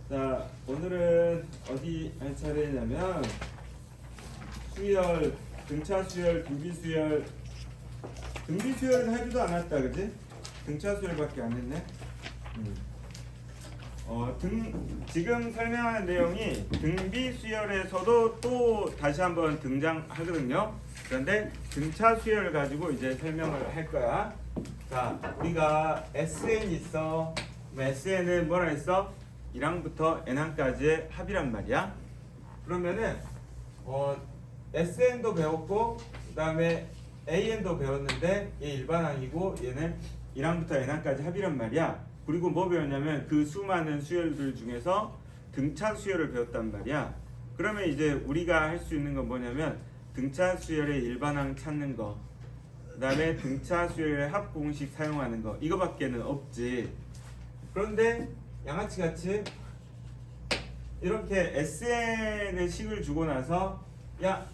자, 오늘은 어디 할 차례냐면 수열, 등차 수열, 등비 수열. 등비 수열은 하지도 않았다, 그지? 등차 수열밖에 안 했네. 지금 설명하는 내용이 등비 수열에서도 또 다시 한번 등장하거든요. 그런데 등차 수열을 가지고 이제 설명을 할 거야. 자, 우리가 SN 있어. SN은 뭐라 했어? 1항부터 N항까지의 합이란 말이야. 그러면은 SN도 배웠고 그 다음에 AN도 배웠는데 얘 일반항이고 얘는 1항부터 N항까지 합이란 말이야. 그리고 뭐 배웠냐면 그 수많은 수열들 중에서 등차 수열을 배웠단 말이야. 그러면 이제 우리가 할 수 있는 건 뭐냐면 등차 수열의 일반항 찾는 거, 그 다음에 등차 수열의 합 공식 사용하는 거, 이거밖에는 없지. 그런데 양아치 같이 이렇게 SN의 식을 주고 나서 야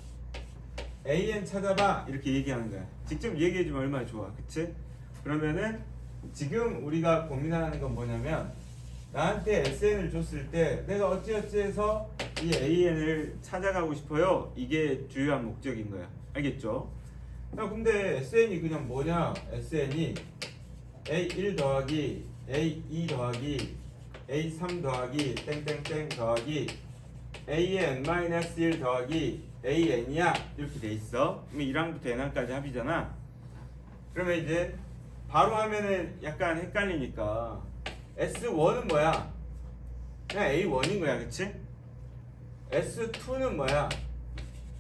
AN 찾아봐 이렇게 얘기하는 거야. 직접 얘기해주면 얼마나 좋아, 그치? 그러면은 지금 우리가 고민하는 건 뭐냐면 나한테 SN을 줬을 때 내가 어찌어찌해서 이 AN을 찾아가고 싶어요. 이게 주요한 목적인 거야. 알겠죠? 야, 근데 SN이 그냥 뭐냐? SN이 A1 더하기 A2 더하기 A3 더하기 땡땡땡 더하기 AN-1 더하기 AN이야. 이렇게 돼 있어. 그러면 1항부터 N항까지 합이잖아. 그러면 이제 바로 하면은 약간 헷갈리니까 S1은 뭐야? 그냥 A1인 거야, 그치? S2는 뭐야?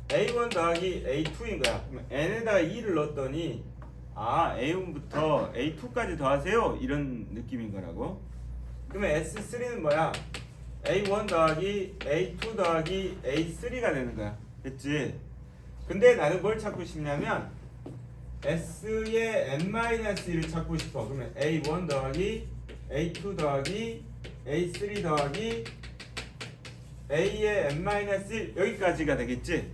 A1 더하기 A2인 거야. 그러면 N에다가 2를 넣었더니 A1부터 A2까지 더하세요 이런 느낌인 거라고. 그러면 S3는 뭐야? A1 더하기 A2 더하기 A3가 되는 거야. 됐지? 근데 나는 뭘 찾고 싶냐면 S의 n-1을 찾고 싶어. 그러면 A1 더하기 A2 더하기 A3 더하기 A의 n-1 여기까지가 되겠지?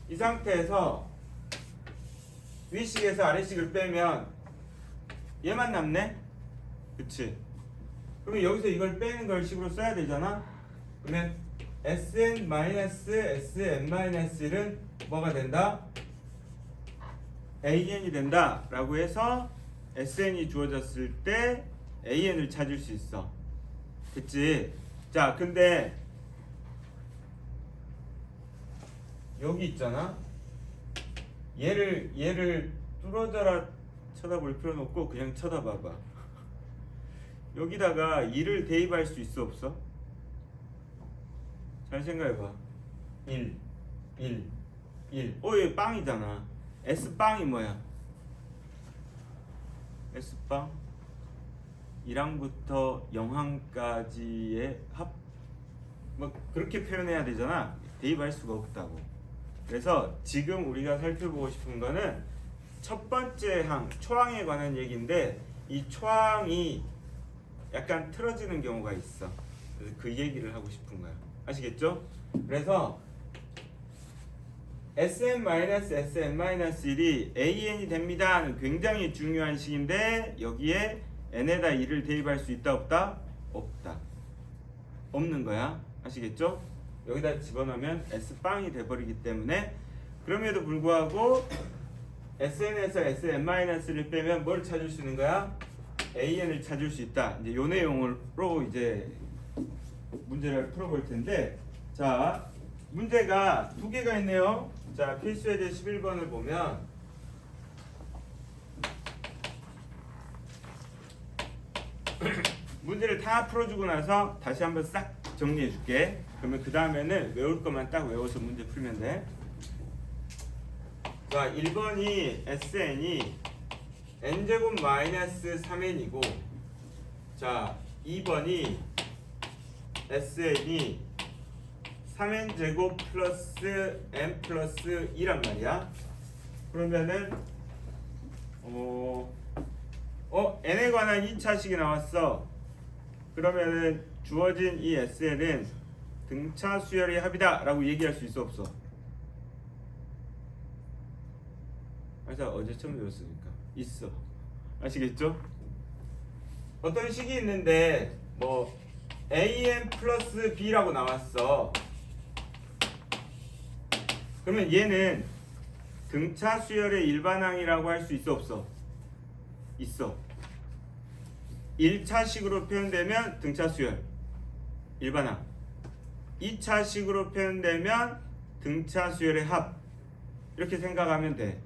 이 상태에서 위식에서 아래식을 빼면 얘만 남네? 그치? 그러면 여기서 이걸 빼는 걸 식으로 써야 되잖아? 그러면 Sn-Sn-1은 뭐가 된다? AN이 된다 라고 해서 SN이 주어졌을 때 AN을 찾을 수 있어. 됐지? 자, 근데 여기 있잖아. 얘를 뚫어져라 쳐다볼 필요는 없고 그냥 쳐다봐봐. 여기다가 2를 대입할 수 있어 없어? 잘 생각해봐. 1 얘 빵이잖아. S빵이 뭐야? S빵 1항부터 0항까지의 합? 뭐 그렇게 표현해야 되잖아. 대입할 수가 없다고. 그래서 지금 우리가 살펴보고 싶은 거는 첫 번째 항, 초항에 관한 얘기인데 이 초항이 약간 틀어지는 경우가 있어. 그래서 그 얘기를 하고 싶은 거야. 아시겠죠? 그래서 Sn-Sn-1이 AN이 됩니다는 굉장히 중요한 식인데 여기에 n에다 2를 대입할 수 있다 없다? 없다. 없는 거야. 아시겠죠? 여기다 집어넣으면 S빵이 돼버리기 때문에 그럼에도 불구하고 SN에서 Sn-를 빼면 뭘 찾을 수 있는 거야? AN을 찾을 수 있다. 이제 요 내용으로 이제 문제를 풀어볼 텐데 자, 문제가 두 개가 있네요. 자, 필수예제 11번을 보면 문제를 다 풀어주고 나서 다시 한번 싹 정리해 줄게. 그러면 그 다음에는 외울 것만 딱 외워서 문제 풀면 돼. 자, 1번이 SN이 n제곱 마이너스 3n이고 자, 2번이 SN이 3n제곱 플러스 n 플러스 2란 말이야. 그러면은 n에 관한 2차식이 나왔어. 그러면은 주어진 이 SN은 등차 수열의 합이다 라고 얘기할 수 있어 없어? 그래서 어제 처음 배웠으니까 있어. 아시겠죠? 어떤 식이 있는데 뭐 AN 플러스 B라고 나왔어. 그러면 얘는 등차 수열의 일반항이라고 할 수 있어 없어? 있어. 1차식으로 표현되면 등차 수열 일반항, 2차식으로 표현되면 등차 수열의 합, 이렇게 생각하면 돼.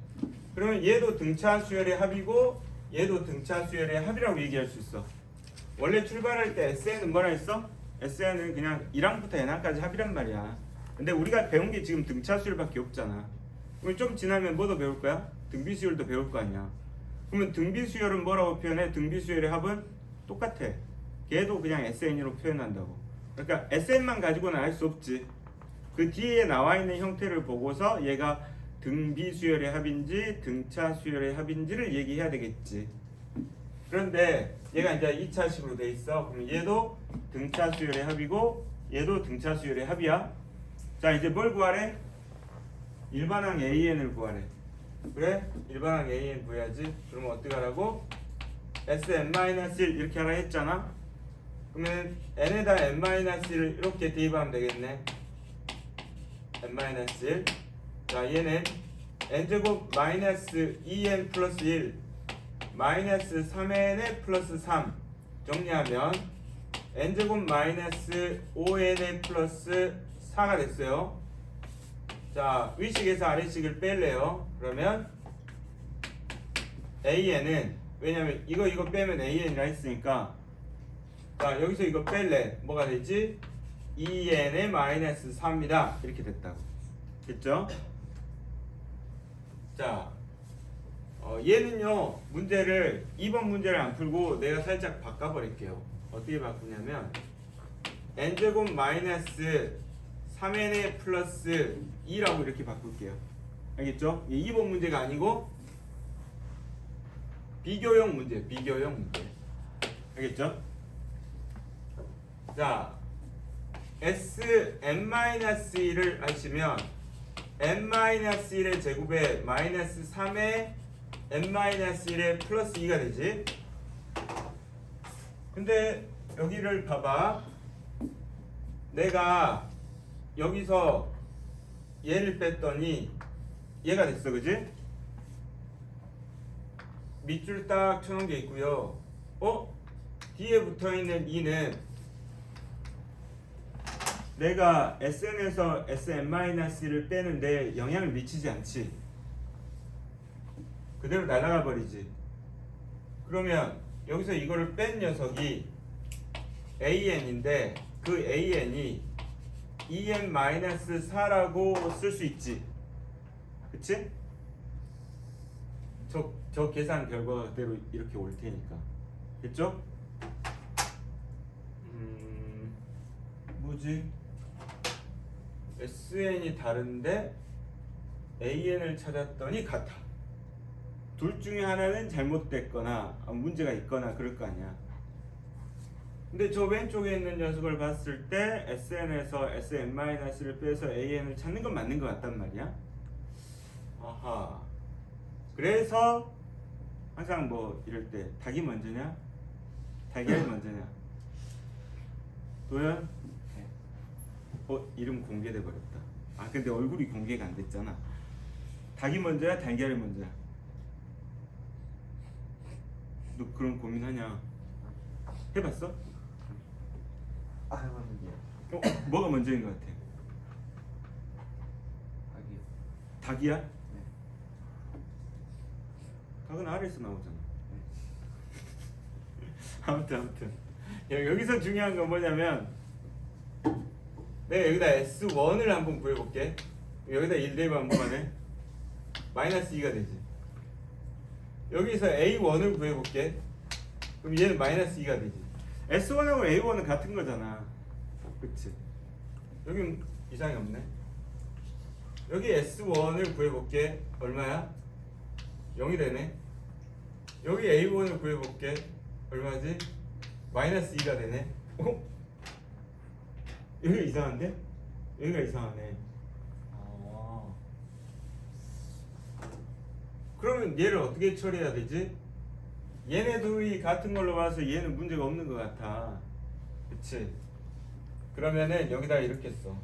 그러면 얘도 등차 수열의 합이고 얘도 등차 수열의 합이라고 얘기할 수 있어. 원래 출발할 때 SN은 뭐라 했어? SN은 그냥 1항부터 n항까지 합이란 말이야. 근데 우리가 배운 게 지금 등차 수열밖에 없잖아. 그럼 좀 지나면 뭐도 배울 거야? 등비 수열도 배울 거 아니야. 그러면 등비 수열은 뭐라고 표현해? 등비 수열의 합은 똑같아. 걔도 그냥 SN으로 표현한다고. 그러니까 SN만 가지고는 알 수 없지. 그 뒤에 나와 있는 형태를 보고서 얘가 등비 수열의 합인지 등차 수열의 합인지를 얘기해야 되겠지. 그런데 얘가 이제 2차식으로 돼 있어. 그럼 얘도 등차 수열의 합이고 얘도 등차 수열의 합이야. 자, 이제 뭘 구하래? 일반항 AN을 구하래. 그래? 일반항 AN 구해야지. 그러면 어떻게 하라고? Sn-1 이렇게 하라 했잖아. 그러면 n에다 n-1을 이렇게 대입하면 되겠네. n-1. 자, 얘는 n제곱 마이너스 2n 플러스 1 마이너스 3n에 플러스 3 정리하면 n제곱 마이너스 5n에 플러스 4가 됐어요. 자, 위식에서 아래식을 뺄래요. 그러면 an은, 왜냐면 이거 빼면 an이라 했으니까, 자, 여기서 이거 뺄래. 뭐가 되지? 2n의 마이너스 3이다. 이렇게 됐다고. 됐죠? 자, 얘는요, 문제를 2번 문제를 안 풀고 내가 살짝 바꿔버릴게요. 어떻게 바꾸냐면 n제곱 마이너스 3n의 플러스 2라고 이렇게 바꿀게요. 알겠죠? 2번 문제가 아니고 비교형 문제, 비교형 문제. 알겠죠? 자, Sn-1을 하시면 n-1의 제곱에 마이너스 3의 n-1의 플러스 2가 되지. 근데 여기를 봐봐. 내가 여기서 얘를 뺐더니 얘가 됐어, 그지? 밑줄 딱 쳐놓은 게 있고요. 뒤에 붙어있는 2는 내가 SN에서 Sn-를 빼는데 영향을 미치지 않지. 그대로 날아가 버리지. 그러면 여기서 이거를 뺀 녀석이 AN인데 그 AN이 EN-4라고 쓸 수 있지. 그치? 저 계산 결과대로 이렇게 올 테니까. 됐죠? 뭐지? SN이 다른데 AN을 찾았더니 같아. 둘 중에 하나는 잘못됐거나 문제가 있거나 그럴 거 아니야. 근데 저 왼쪽에 있는 녀석을 봤을 때 SN에서 Sn-를 빼서 AN을 찾는 건 맞는 것 같단 말이야. 아하. 그래서 항상 뭐 이럴 때 닭이 먼저냐 달걀이 먼저냐. 도현? 이름 공개돼 버렸다. 근데 얼굴이 공개가 안 됐잖아. 닭이 먼저야 달걀이 먼저야? 너 그런 고민하냐? 해봤어? 해봤는데요. 뭐가 먼저인 것 같아? 닭이요. 닭이야? 네. 닭은 아래에서 나오잖아. 네. 아무튼 여기서 중요한 건 뭐냐면 내가 여기다 S1을 한번 구해볼게. 여기다 1 대입하면 뭐가 돼? 마이너스 2가 되지. 여기서 A1을 구해볼게. 그럼 얘는 마이너스 2가 되지. S1하고 A1은 같은 거잖아. 그치? 여긴 이상이 없네. 여기 S1을 구해볼게. 얼마야? 0이 되네. 여기 A1을 구해볼게. 얼마지? 마이너스 2가 되네. 여기가 이상한데? 여기가 이상하네. 그러면 얘를 어떻게 처리해야 되지? 얘네 둘이 같은 걸로 봐서 얘는 문제가 없는 것 같아. 그치? 그러면은 여기다 이렇게 써.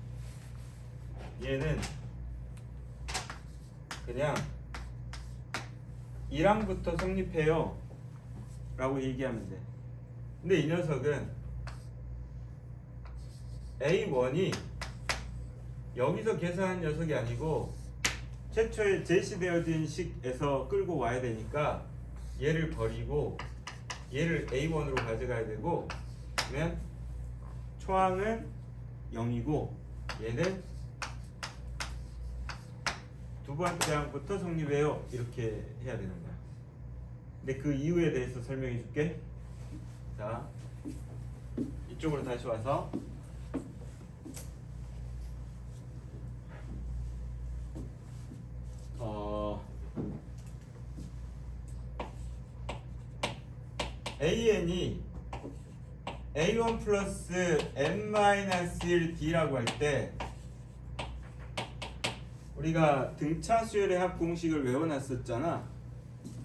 얘는 그냥 1항부터 성립해요 라고 얘기하면 돼. 근데 이 녀석은 A1이 여기서 계산한 녀석이 아니고 최초에 제시되어진 식에서 끌고 와야 되니까 얘를 버리고 얘를 A1으로 가져가야 되고, 그러면 초항은 0이고 얘는 두 번째 항부터 성립해요 이렇게 해야 되는 거야. 근데 그 이유에 대해서 설명해 줄게. 자, 이쪽으로 다시 와서 AN이 A1 플러스 N-1D라고 할 때 우리가 등차 수열의 합 공식을 외워놨었잖아.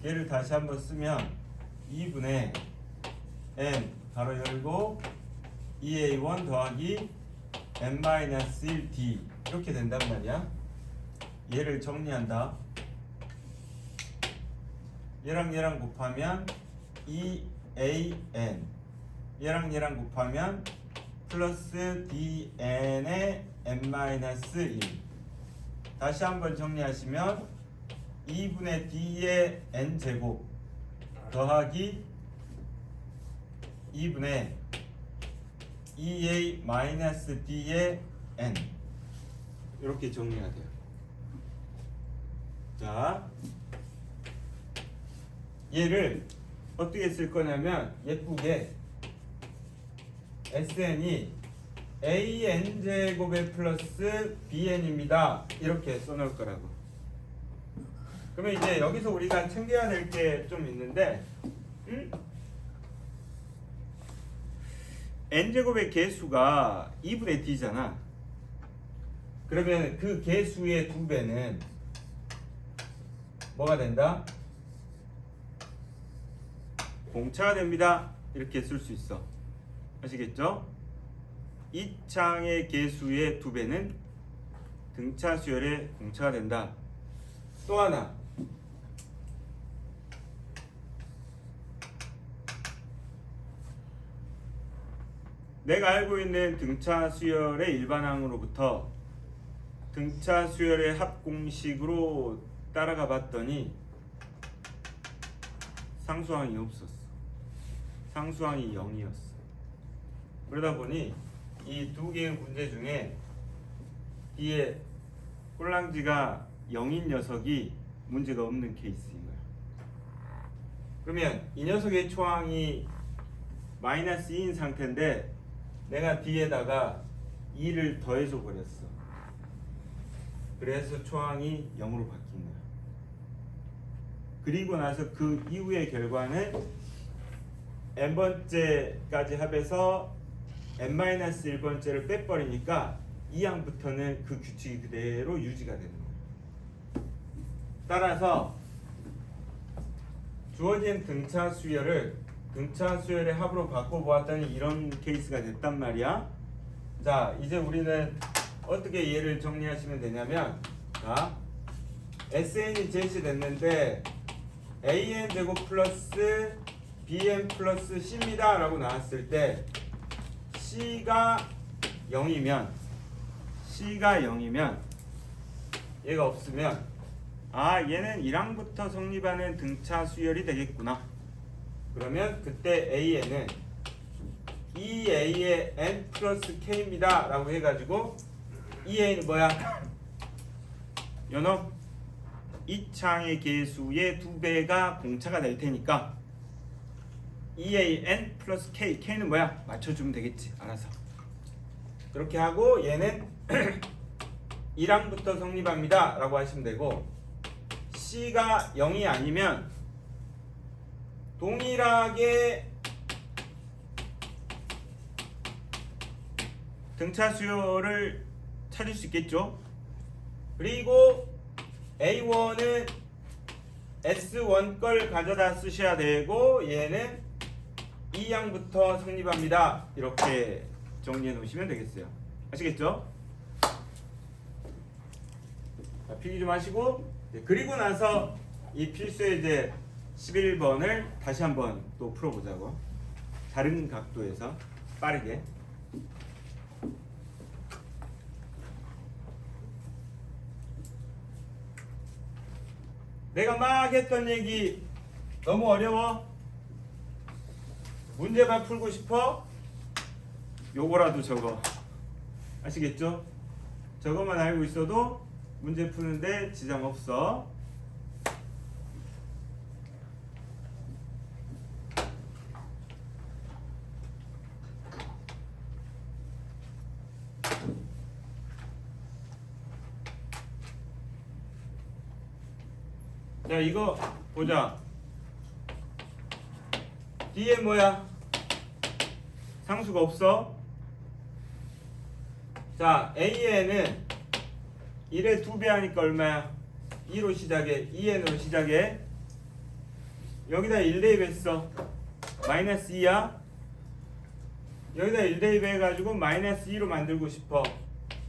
걔를 다시 한번 쓰면 2분의 N 가로 열고 2A1 더하기 N-1D 이렇게 된단 말이야. 얘를 정리한다. 얘랑 얘랑 곱하면 2AN, 얘랑 얘랑 곱하면 플러스 DN의 N-1. 다시 한번 정리하시면 2분의 D의 N제곱 더하기 2분의 2A-D의 N, 이렇게 정리가 돼요. 자, 얘를 어떻게 쓸 거냐면 예쁘게 SN이 AN제곱의 플러스 BN입니다 이렇게 써놓을 거라고. 그러면 이제 여기서 우리가 챙겨야 될 게 좀 있는데, N제곱의 개수가 2분의 D잖아. 그러면 그 개수의 2배는 뭐가 된다? 공차가 됩니다. 이렇게 쓸 수 있어. 아시겠죠? 이 창의 개수의 2배는 등차 수열의 공차가 된다. 또 하나, 내가 알고 있는 등차 수열의 일반항으로부터 등차 수열의 합 공식으로 따라가 봤더니 상수항이 없었어. 상수항이 0이었어. 그러다 보니 이 두 개의 문제 중에 뒤에 꼴랑지가 0인 녀석이 문제가 없는 케이스인 거야. 그러면 이 녀석의 초항이 마이너스 2인 상태인데 내가 뒤에다가 2를 더해줘 버렸어. 그래서 초항이 0으로 바뀐 거야. 그리고 나서 그 이후의 결과는 n번째까지 합해서 n-1번째를 빼버리니까 이 항부터는 그 규칙이 그대로 유지가 되는 거예요. 따라서 주어진 등차 수열을 등차 수열의 합으로 바꿔보았더니 이런 케이스가 됐단 말이야. 자, 이제 우리는 어떻게 얘를 정리하시면 되냐면, 자, SN이 제시됐는데 AN 제곱 플러스 BN 플러스 C입니다 라고 나왔을 때 C가 0이면 얘가 없으면 아, 얘는 1항부터 성립하는 등차 수열이 되겠구나. 그러면 그때 AN은 2A의 N 플러스 K입니다 라고 해가지고 2A는 뭐야? 연호 이 창의 개수의 2배가 공차가 될 테니까 2AN 플러스 K, K는 뭐야? 맞춰주면 되겠지, 알아서. 그렇게 하고 얘는 1항부터 성립합니다 라고 하시면 되고, C가 0이 아니면 동일하게 등차 수열을 찾을 수 있겠죠. 그리고 A1은 S1 걸 가져다 쓰셔야 되고 얘는 2항부터 성립합니다 이렇게 정리해 놓으시면 되겠어요. 아시겠죠? 자, 필기 좀 하시고 그리고 나서 이 필수의 이제 11번을 다시 한번 또 풀어보자고. 다른 각도에서 빠르게. 내가 막 했던 얘기 너무 어려워? 문제만 풀고 싶어? 요거라도 적어. 아시겠죠? 저것만 알고 있어도 문제 푸는데 지장 없어. 자, 이거 보자. 뒤에 뭐야? 상수가 없어. 자, AN은 1의 2배 하니까 얼마야? 2로 시작해. 2n으로 시작해. 여기다 1 대입했어. 마이너스 2야. 여기다 1 대입해가지고 마이너스 2로 만들고 싶어.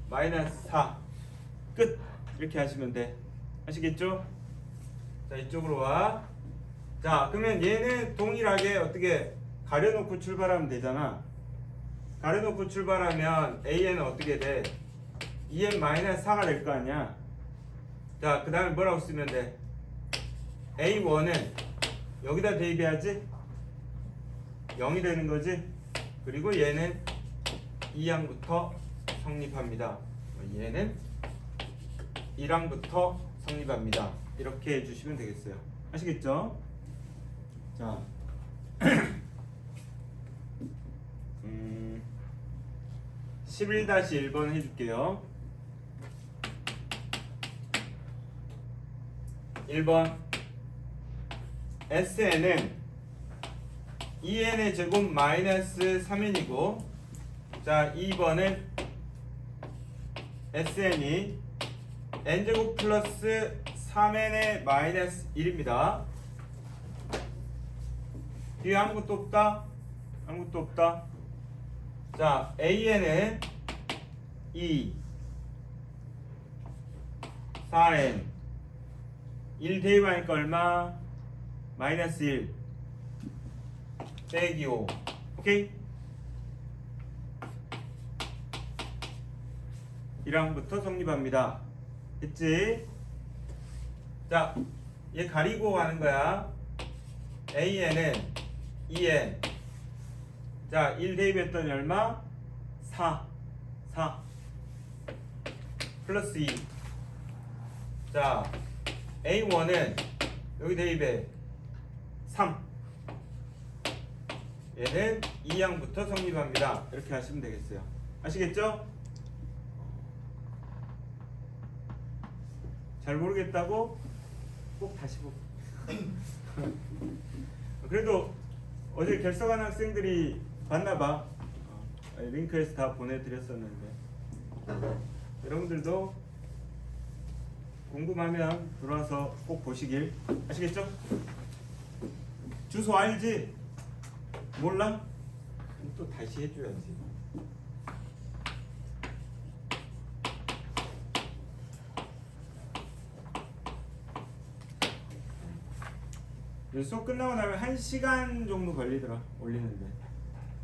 마이너스 4. 끝. 이렇게 하시면 돼. 아시겠죠? 자, 이쪽으로 와. 자, 그러면 얘는 동일하게 어떻게 가려놓고 출발하면 되잖아. 가려놓고 출발하면 AN은 어떻게 돼? 2n-4가 될 거 아니야. 자, 그 다음에 뭐라고 쓰면 돼? A1은 여기다 대입해야지. 0이 되는 거지. 그리고 얘는 2항부터 성립합니다. 얘는 1항부터 성립합니다. 이렇게 해주시면 되겠어요. 아시겠죠? 자, 11-1번 해줄게요. 1번 SN은 2n의 제곱 마이너스 3n이고, 자, 2번은 SN이 n제곱 플러스 3n의 마이너스 1입니다. 뒤에 아무것도 없다? 아무것도 없다? 자, AN은 2, 4n 1 대입하니까 얼마? 마이너스 1 빼기 5. 오케이? 1항부터 성립합니다. 됐지? 자, 얘 가리고 하는 거야. AN은 2n. 자, 1 대입했더니 얼마? 4 플러스 2. 자, A1은 여기 대입해 3. 얘는 2항부터 성립합니다. 이렇게 하시면 되겠어요. 아시겠죠? 잘 모르겠다고 꼭 다시 보고. 그래도 어제 결석한 학생들이 봤나봐. 링크에서 다 보내드렸었는데, 여러분들도 궁금하면 들어와서 꼭 보시길. 아시겠죠? 주소 알지? 몰라? 또 다시 해줘야지. 수업 끝나고 나면 1시간 정도 걸리더라. 올리는데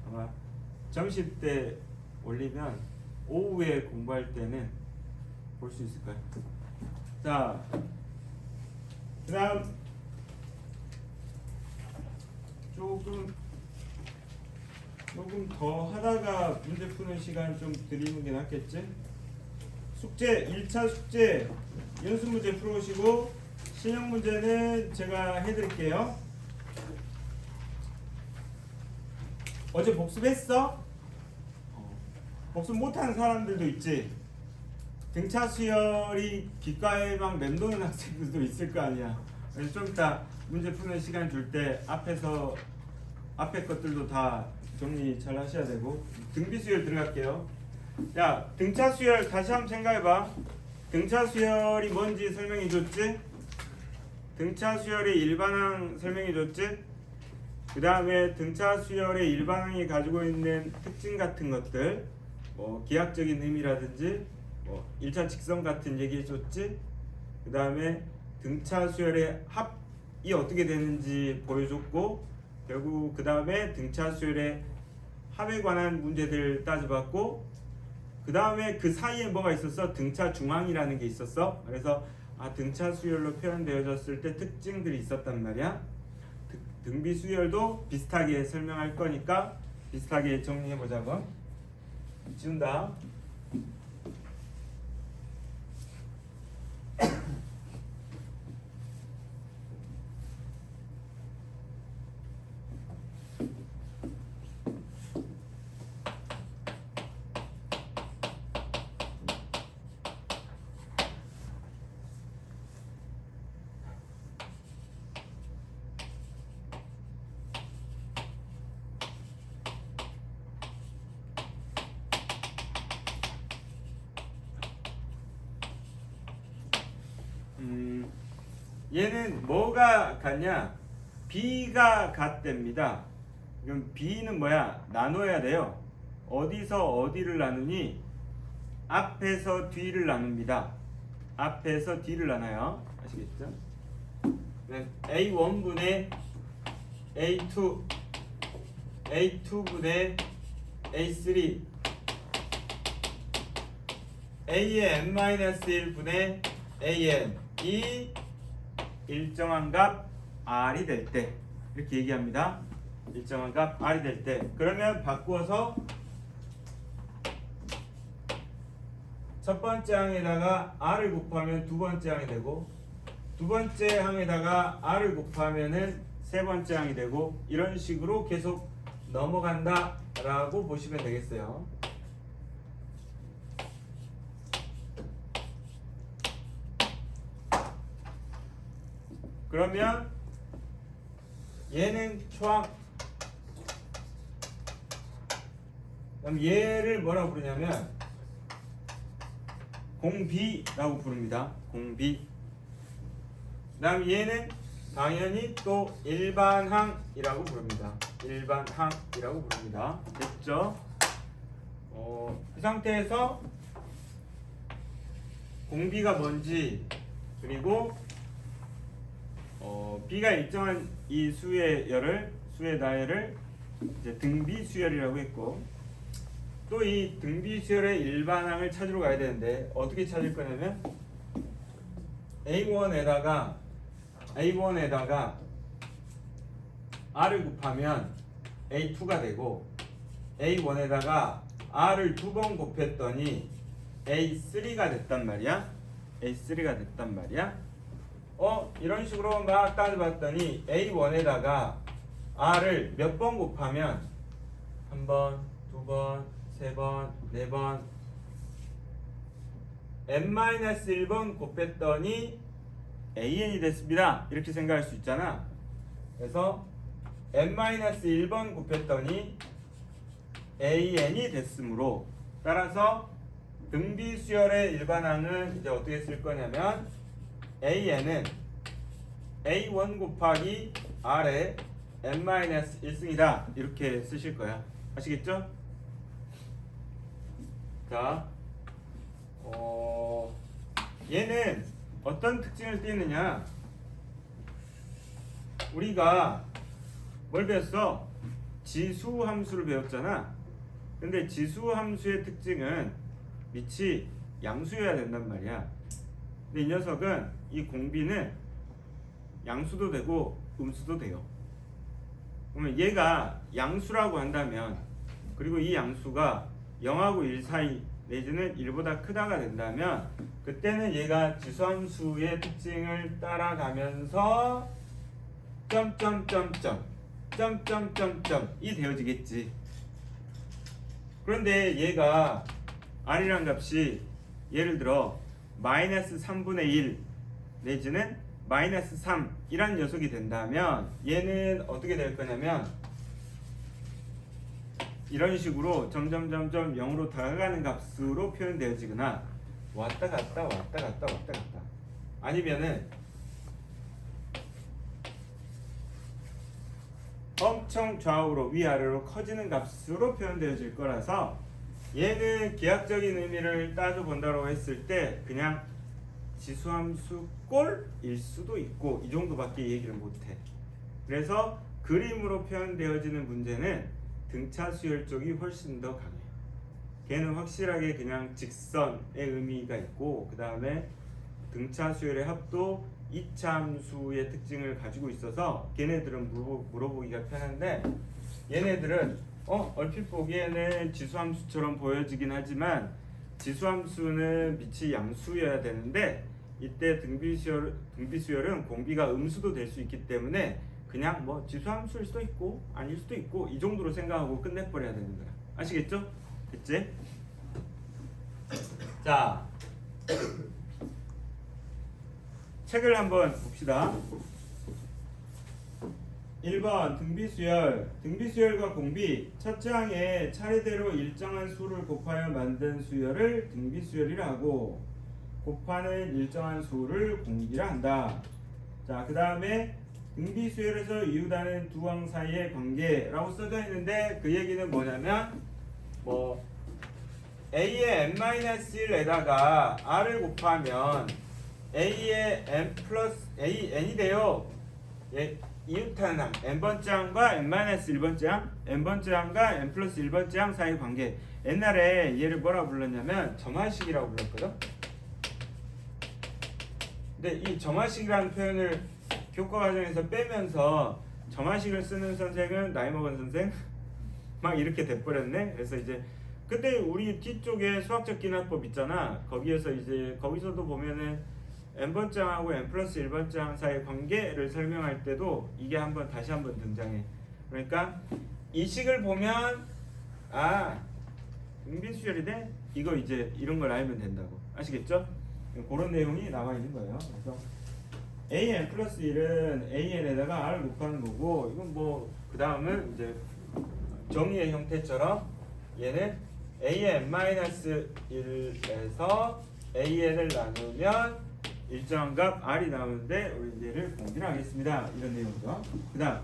아마 점심 때 올리면 오후에 공부할 때는 볼 수 있을 거야. 자, 그 다음 조금 더 하다가 문제 푸는 시간 좀 드리는 게 낫겠지? 숙제 1차 숙제 연습 문제 풀어오시고, 신형 문제는 제가 해드릴게요. 어제 복습했어? 복습 못하는 사람들도 있지. 등차 수열이 귓가에 막 맴도는 학생들도 있을 거 아니야. 그래서 좀 이따 문제 푸는 시간 줄 때 앞에 것들도 다 정리 잘 하셔야 되고. 등비 수열 들어갈게요. 야, 등차 수열 다시 한번 생각해봐. 등차 수열이 뭔지 설명해 줬지? 등차 수열의 일반항 설명해 줬지? 그 다음에 등차 수열의 일반항이 가지고 있는 특징 같은 것들, 뭐 기하학적인 의미라든지 뭐 1차 직선 같은 얘기 해줬지. 그 다음에 등차 수열의 합이 어떻게 되는지 보여줬고, 결국 그 다음에 등차 수열의 합에 관한 문제들 따져봤고, 그 다음에 그 사이에 뭐가 있었어? 등차 중앙이라는 게 있었어. 그래서 등차 수열로 표현되어졌을 때 특징들이 있었단 말이야. 등비 수열도 비슷하게 설명할 거니까 비슷하게 정리해 보자고. 지운다. 얘는 뭐가 같냐? B가 같답니다. 그럼 B는 뭐야? 나눠야 돼요. 어디서 어디를 나누니? 앞에서 뒤를 나눕니다. 앞에서 뒤를 나눠요. 아시겠죠? A1분의 A2, A2분의 A3, A의 n-1분의 AN 이 일정한 값 R이 될 때 이렇게 얘기합니다. 일정한 값 R이 될 때. 그러면 바꾸어서 첫 번째 항에다가 R을 곱하면 두 번째 항이 되고, 두 번째 항에다가 R을 곱하면은 세 번째 항이 되고, 이런 식으로 계속 넘어간다 라고 보시면 되겠어요. 그러면 얘는 초항, 그럼 얘를 뭐라고 부르냐면 공비라고 부릅니다. 공비. 그 다음 얘는 당연히 또 일반항이라고 부릅니다. 일반항이라고 부릅니다. 됐죠? 이 상태에서 공비가 뭔지, 그리고 B가 일정한 이 수의 열을, 수의 나열을 이제 등비 수열이라고 했고, 또 이 등비 수열의 일반항을 찾으러 가야 되는데 어떻게 찾을 거냐면 A1에다가 R을 곱하면 A2가 되고, A1에다가 R을 두 번 곱했더니 A3가 됐단 말이야. A3가 됐단 말이야. 이런 식으로 막 따져봤더니 A1에다가 R을 몇 번 곱하면 한 번, 두 번, 세 번, 네 번, n-1번 곱했더니 AN이 됐습니다. 이렇게 생각할 수 있잖아. 그래서 n-1번 곱했더니 AN이 됐으므로, 따라서 등비 수열의 일반항은 이제 어떻게 쓸 거냐면 AN은 A1 곱하기 R의 n-1승이다 이렇게 쓰실 거야. 아시겠죠? 자, 얘는 어떤 특징을 띠느냐? 우리가 뭘 배웠어? 지수 함수를 배웠잖아. 근데 지수 함수의 특징은 밑이 양수여야 된단 말이야. 근데 이 녀석은, 이 공비는 양수도 되고 음수도 돼요. 그러면 얘가 양수라고 한다면, 그리고 이 양수가 0하고 1 사이 내지는 1보다 크다가 된다면, 그때는 얘가 지수함수의 특징을 따라가면서 점점점점이 되어지겠지. 그런데 얘가 R이란 값이 예를 들어 마이너스 3분의 1 내지는 마이너스 3이란 녀석이 된다면 얘는 어떻게 될 거냐면 이런 식으로 점점점점 0으로 다가가는 값으로 표현되어지거나 왔다 갔다 아니면은 엄청 좌우로 위아래로 커지는 값으로 표현되어질 거라서 얘는 기하학적인 의미를 따져본다고 했을 때 그냥 지수함수 꼴일 수도 있고 이 정도밖에 얘기를 못해. 그래서 그림으로 표현되어지는 문제는 등차 수열 쪽이 훨씬 더 강해. 걔는 확실하게 그냥 직선의 의미가 있고 그 다음에 등차 수열의 합도 이차함수의 특징을 가지고 있어서 걔네들은 물어보기가 편한데 얘네들은 얼핏 보기에는 지수함수처럼 보여지긴 하지만 지수함수는 빛이 양수여야 되는데 이때 등비수열은 공비가 음수도 될 수 있기 때문에 그냥 뭐 지수함수일 수도 있고 아닐 수도 있고 이 정도로 생각하고 끝내버려야 되는 거야. 아시겠죠? 됐지? 자, 책을 한번 봅시다. 1번 등비수열. 등비수열과 공비 첫째 항에 차례대로 일정한 수를 곱하여 만든 수열을 등비수열이라 하고 곱하는 일정한 수를 공비라 한다. 자, 그 다음에 등비수열에서 이유다는 두 항 사이의 관계라고 써져 있는데 그 얘기는 뭐냐면 뭐 a의 n-1에다가 r을 곱하면 a의 n 플러스 n이 돼요. 이웃하는 항 n번째 항과 n-1번째 항 n번째 항과 n 플러스 1번째 항 사이 관계. 옛날에 얘를 뭐라 불렀냐면 점화식이라고 불렀거든. 근데 이 점화식이라는 표현을 교과 과정에서 빼면서 점화식을 쓰는 선생은 나이 먹은 선생 막 이렇게 돼버렸네. 그래서 이제 그때 우리 뒤쪽에 수학적 기납법 있잖아. 거기에서 이제 거기서도 보면은 n번째 항하고 n 플러스 1번째 항 사이의 관계를 설명할 때도 이게 다시 한번 등장해. 그러니까 이 식을 보면 등비수열이네? 이거 이제 이런 걸 알면 된다고. 아시겠죠? 그런 내용이 나와 있는 거예요. 그래서 an 플러스 1은 an에다가 r을 곱하는 거고 이건 뭐 그 다음은 이제 정의의 형태처럼 얘는 an-1에서 an을 나누면 일정한 값 r이 나오는데 우리 얘를 공비를 하겠습니다. 이런 내용이죠. 그 다음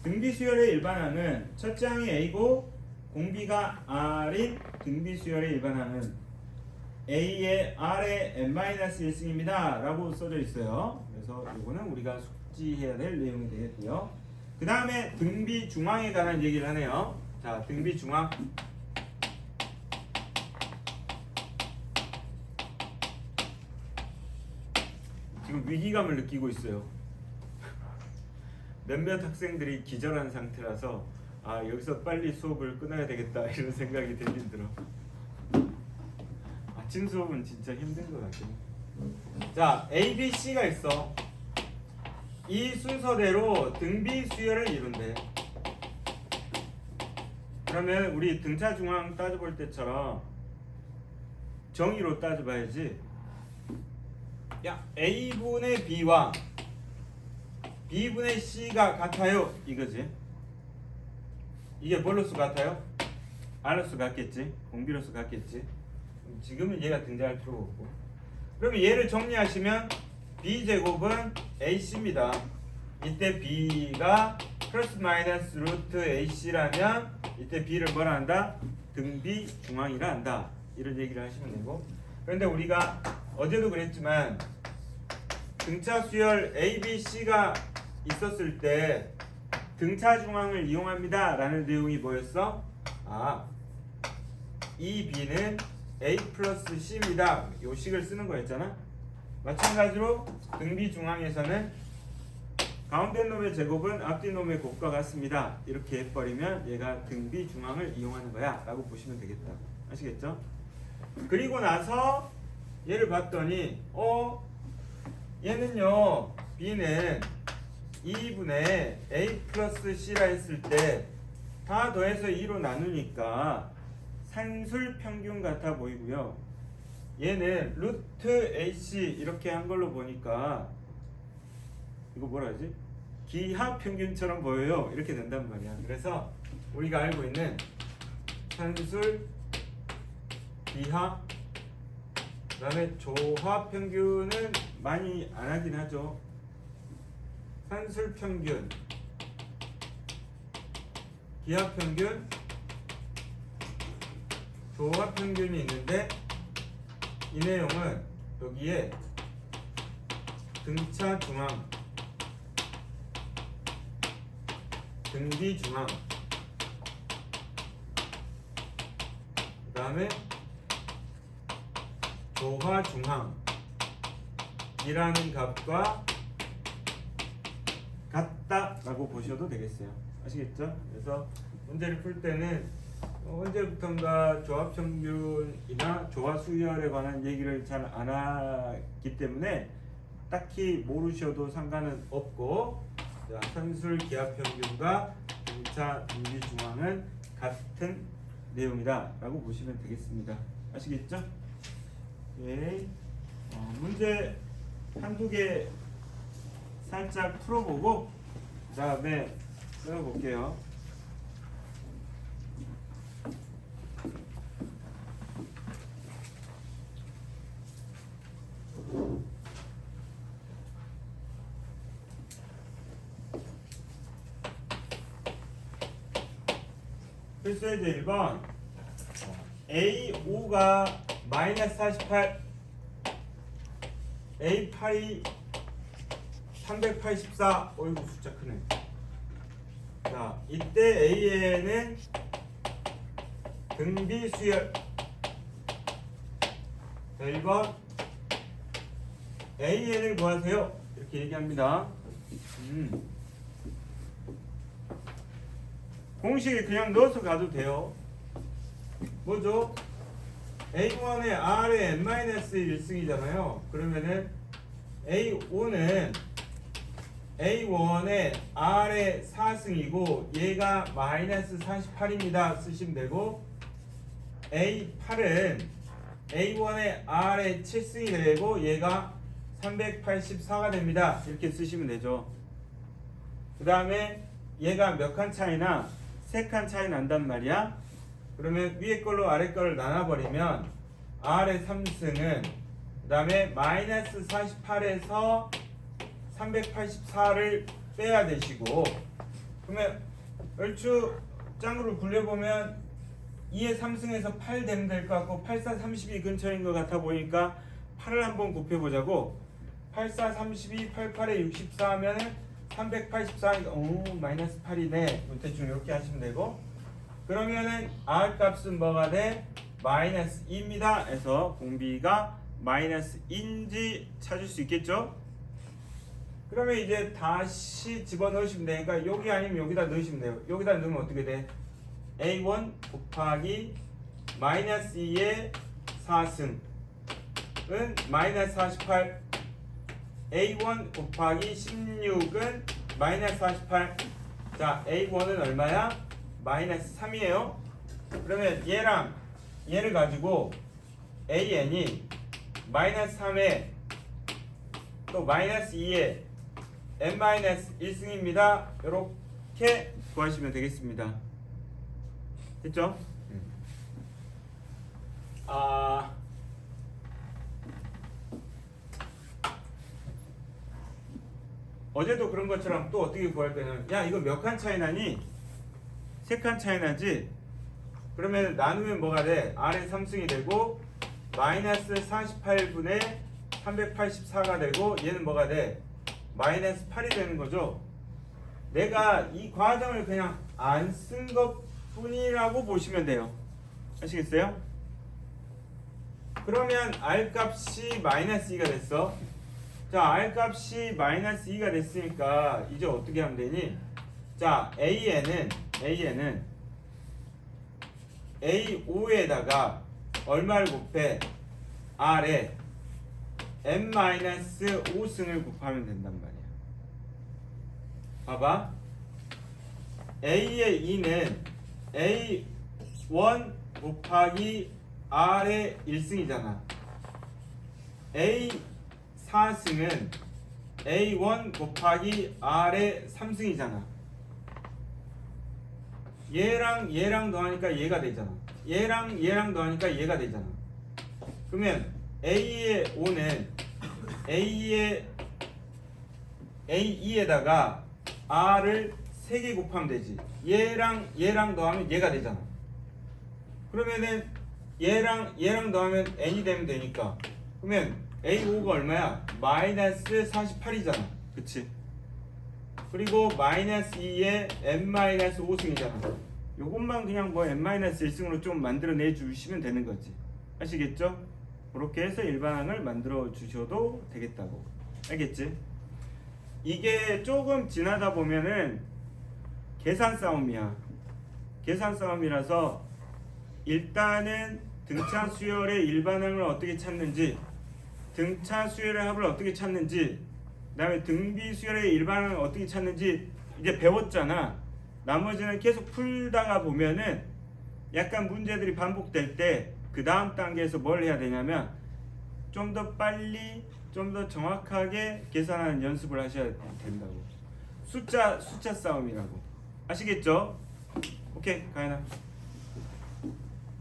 등비수열의 일반항은 첫째 항이 a고 공비가 r인 등비수열의 일반항은 a의 r의 n-1승입니다 라고 써져 있어요. 그래서 이거는 우리가 숙지해야 될 내용이 되겠고요. 그 다음에 등비중항에 관한 얘기를 하네요. 자, 등비중항 지금 위기감을 느끼고 있어요. 몇몇 학생들이 기절한 상태라서 여기서 빨리 수업을 끊어야 되겠다 이런 생각이 들긴 들어. 아침 수업은 진짜 힘든 것 같긴 해. 자, A, B, C가 있어. 이 순서대로 등비 수열을 이룬대. 그러면 우리 등차 중항 따져볼 때처럼 정의로 따져봐야지. 야, A분의 B와 B분의 C가 같아요 이거지. 이게 뭘로서 같아요? R로서 같겠지. 공비로서 같겠지. 지금은 얘가 등장할 필요가 없고. 그러면 얘를 정리하시면 B제곱은 AC입니다. 이때 B가 플러스 마이너스 루트 AC라면 이때 B를 뭐라 한다? 등비 중항이라 한다. 이런 얘기를 하시면 되고. 그런데 우리가 어제도 그랬지만 등차 수열 A, B, C가 있었을 때 등차 중항을 이용합니다 라는 내용이 뭐였어? 이 B는 A 플러스 C입니다. 요 식을 쓰는 거였잖아. 마찬가지로 등비 중항에서는 가운데 놈의 제곱은 앞뒤 놈의 곱과 같습니다. 이렇게 해버리면 얘가 등비 중항을 이용하는 거야 라고 보시면 되겠다. 아시겠죠? 그리고 나서 얘를 봤더니 얘는요 B는 2분의 A 플러스 C라 했을 때 다 더해서 2로 나누니까 산술 평균 같아 보이고요. 얘는 루트 AC 이렇게 한 걸로 보니까 이거 뭐라 하지? 기하 평균처럼 보여요. 이렇게 된단 말이야. 그래서 우리가 알고 있는 산술, 기하, 그 다음에 조화 평균은 많이 안 하긴 하죠. 산술 평균, 기하평균, 조합평균이 있는데 이 내용은 여기에 등차 중앙, 등비 중앙, 그 다음에 조화 중앙이라는 값과 같다라고 보셔도 되겠어요. 아시겠죠? 그래서 문제를 풀 때는 언제부턴가 조합평균이나 조화수열에 관한 얘기를 잘 안 하기 때문에 딱히 모르셔도 상관은 없고, 자, 산술 기하평균과 등차 등비 중앙은 같은 내용이다 라고 보시면 되겠습니다. 아시겠죠? 예. 문제 한두 개 살짝 풀어보고 그 다음에 써볼게요. 필수예제 1번 A5가 마이너스 48, A8이 384. 어이구 숫자 크네. 자, 이때 A에는 등비 수열. 자, 1번 An을 구하세요. 이렇게 얘기합니다. 공식에 그냥 넣어서 가도 돼요. 뭐죠? A1의 R의 n-1승이잖아요. 그러면은 A5는 A1의 R의 4승이고 얘가 마이너스 48입니다. 쓰시면 되고, A8은 A1의 R의 7승이 되고 얘가 384가 됩니다. 이렇게 쓰시면 되죠. 그 다음에 얘가 몇 칸 차이나? 3칸 차이 난단 말이야. 그러면 위에 걸로 아래 걸을 나눠버리면 R의 3승은 그 다음에 마이너스 48에서 384를 빼야 되시고, 그러면 얼추 짱으로 굴려보면 2의 3승에서 8 되면 될 것 같고 8, 4, 32 근처인 것 같아 보니까 8을 한번 곱해보자고. 8, 4, 32, 8, 8에 64 하면은 384, 마이너스 8이네. 대충 이렇게 하시면 되고, 그러면은 R 값은 뭐가 돼? 마이너스 2입니다. 해서 공비가 마이너스 2인지 찾을 수 있겠죠? 그러면 이제 다시 집어넣으시면 되니까 여기 아니면 여기다 넣으시면 돼요. 여기다 넣으면 어떻게 돼? A1 곱하기 마이너스 2의 4승은 마이너스 48, A1 곱하기 16은 마이너스 48. 자, A1은 얼마야? 마이너스 3이에요. 그러면 얘랑 얘를 가지고 AN이 마이너스 3에 또 마이너스 2에 n-1승입니다. 이렇게 구하시면 되겠습니다. 됐죠? 어제도 그런 것처럼 또 어떻게 구할 거냐면, 야 이거 몇 칸 차이 나니? 3칸 차이 나지? 그러면 나누면 뭐가 돼? R의 3승이 되고 마이너스 48분의 384가 되고 얘는 뭐가 돼? 마이너스 8이 되는 거죠. 내가 이 과정을 그냥 안 쓴 것 뿐이라고 보시면 돼요. 아시겠어요? 그러면 R 값이 마이너스 2가 됐어. 자, R 값이 마이너스 2가 됐으니까 이제 어떻게 하면 되니? 자, AN은 A5에다가 얼마를 곱해? R에 n-5승을 곱하면 된단 말이야. 봐봐. A의 2는 A1 곱하기 R의 1승이잖아. A4승은 A1 곱하기 R의 3승이잖아. 얘랑 더하니까 얘가 되잖아. 얘랑 더하니까 얘가 되잖아. 그러면 A의 5는 A의 A2에다가 R을 세 개 곱하면 되지. 얘랑 더하면 얘가 되잖아. 그러면은 얘랑 더하면 n이 되면 되니까. 그러면 A5가 얼마야? 마이너스 48이잖아. 그치? 그리고 마이너스 2에 n-5승이잖아. 요것만 그냥 뭐 n-1승으로 좀 만들어내 주시면 되는 거지. 아시겠죠? 그렇게 해서 일반항을 만들어 주셔도 되겠다고. 알겠지? 이게 조금 지나다 보면은 계산 싸움이야. 계산 싸움이라서 일단은 등차 수열의 일반항을 어떻게 찾는지, 등차 수열의 합을 어떻게 찾는지, 그 다음에 등비 수열의 일반항을 어떻게 찾는지 이제 배웠잖아. 나머지는 계속 풀다가 보면은 약간 문제들이 반복될 때 그 다음 단계에서 뭘 해야 되냐면 좀 더 빨리 좀 더 정확하게 계산하는 연습을 하셔야 된다고. 숫자 싸움이라고. 아시겠죠? 오케이, 가연아.